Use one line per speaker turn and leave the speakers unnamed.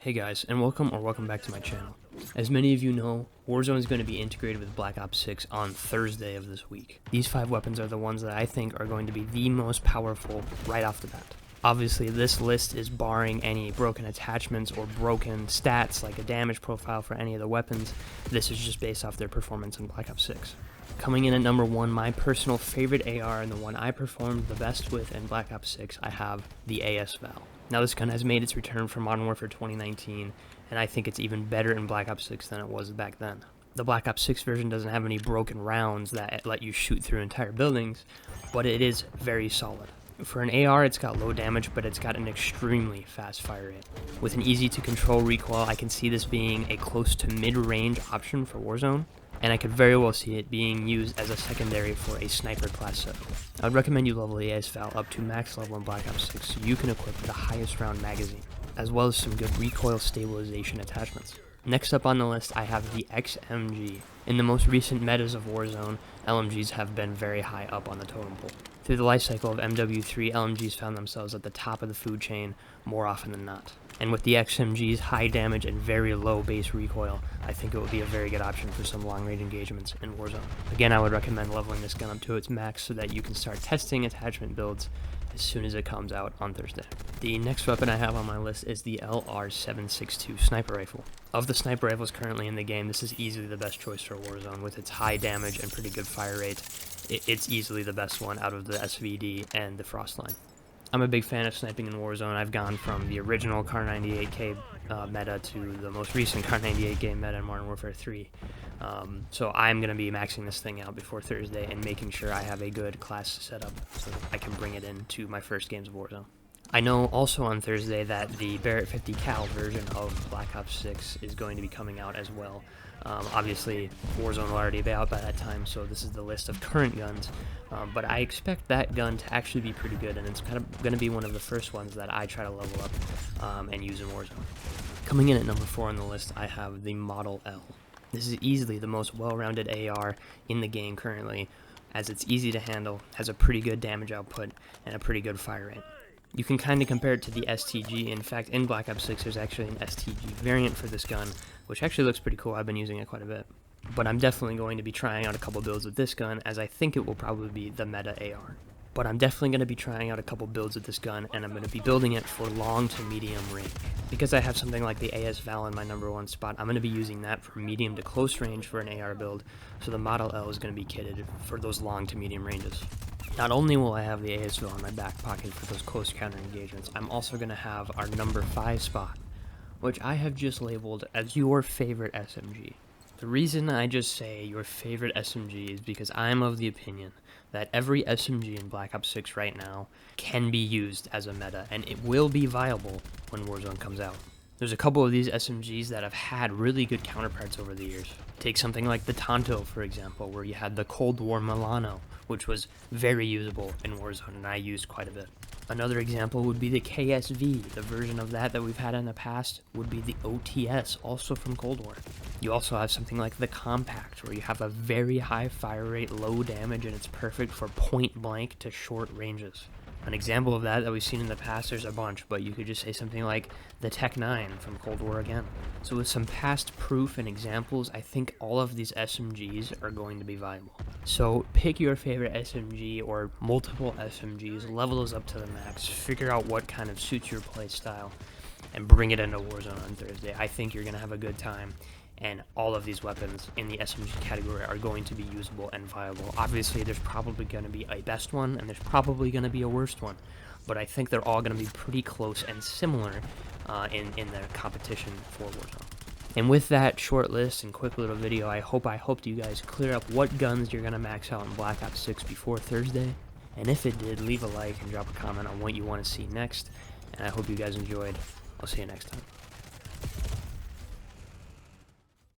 Hey guys, and welcome back to my channel. As many of you know, Warzone is going to be integrated with Black Ops 6 on Thursday of this week. These 5 weapons are the ones that I think are going to be the most powerful right off the bat. Obviously, this list is barring any broken attachments or broken stats like a damage profile for any of the weapons. This is just based off their performance in Black Ops 6. Coming in at number 1, my personal favorite AR and the one I performed the best with in Black Ops 6, I have the AS Val. Now this gun has made its return for Modern Warfare 2019, and I think it's even better in Black Ops 6 than it was back then. The Black Ops 6 version doesn't have any broken rounds that let you shoot through entire buildings, but it is very solid. For an AR, it's got low damage, but it's got an extremely fast fire rate. With an easy-to-control recoil, I can see this being a close to mid-range option for Warzone, and I could very well see it being used as a secondary for a sniper class setup. I would recommend you level the AS Val up to max level in Black Ops 6 so you can equip the highest round magazine, as well as some good recoil stabilization attachments. Next up on the list, I have the XMG. In the most recent metas of Warzone, LMGs have been very high up on the totem pole. Through the lifecycle of MW3, LMGs found themselves at the top of the food chain more often than not. And with the XMG's high damage and very low base recoil, I think it would be a very good option for some long-range engagements in Warzone. Again, I would recommend leveling this gun up to its max so that you can start testing attachment builds as soon as it comes out on Thursday. The next weapon I have on my list is the LR762 sniper rifle. Of the sniper rifles currently in the game, this is easily the best choice for Warzone. With its high damage and pretty good fire rate, it's easily the best one out of the SVD and the Frost line. I'm a big fan of sniping in Warzone. I've gone from the original Kar 98K meta to the most recent Kar 98K meta in Modern Warfare 3. So I'm going to be maxing this thing out before Thursday and making sure I have a good class setup so that I can bring it into my first games of Warzone. I know also on Thursday that the Barrett 50 cal version of Black Ops 6 is going to be coming out as well. Obviously, Warzone will already be out by that time, so this is the list of current guns. But I expect that gun to actually be pretty good, and it's kind of going to be one of the first ones that I try to level up and use in Warzone. Coming in at number 4 on the list, I have the Model L. This is easily the most well-rounded AR in the game currently, as it's easy to handle, has a pretty good damage output, and a pretty good fire rate. You can kind of compare it to the STG. In fact, in Black Ops 6, there's actually an STG variant for this gun, which actually looks pretty cool. I've been using it quite a bit. But I'm definitely going to be trying out a couple builds with this gun, as I think it will probably be the meta AR. But I'm definitely going to be trying out a couple builds with this gun, and I'm going to be building it for long to medium range. Because I have something like the AS Val in my number 1 spot, I'm going to be using that for medium to close range for an AR build, so the Model L is going to be kitted for those long to medium ranges. Not only will I have the AS Val in my back pocket for those close counter engagements, I'm also going to have our number 5 spot, which I have just labeled as your favorite SMG. The reason I just say your favorite SMG is because I'm of the opinion that every SMG in Black Ops 6 right now can be used as a meta, and it will be viable when Warzone comes out. There's a couple of these SMGs that have had really good counterparts over the years. Take something like the Tonto, for example, where you had the Cold War Milano, which was very usable in Warzone, and I used quite a bit. Another example would be the KSV. The version of that we've had in the past would be the OTS, also from Cold War. You also have something like the Compact, where you have a very high fire rate, low damage, and it's perfect for point blank to short ranges. An example of that we've seen in the past, there's a bunch, but you could just say something like the Tech 9 from Cold War again. So with some past proof and examples, I think all of these SMGs are going to be viable. So pick your favorite SMG or multiple SMGs, level those up to the max, figure out what kind of suits your play style, and bring it into Warzone on Thursday. I think you're going to have a good time. And all of these weapons in the SMG category are going to be usable and viable. Obviously, there's probably going to be a best one, and there's probably going to be a worst one. But I think they're all going to be pretty close and similar in their competition for Warzone. And with that short list and quick little video, I hope you guys clear up what guns you're going to max out in Black Ops 6 before Thursday. And if it did, leave a like and drop a comment on what you want to see next. And I hope you guys enjoyed. I'll see you next time.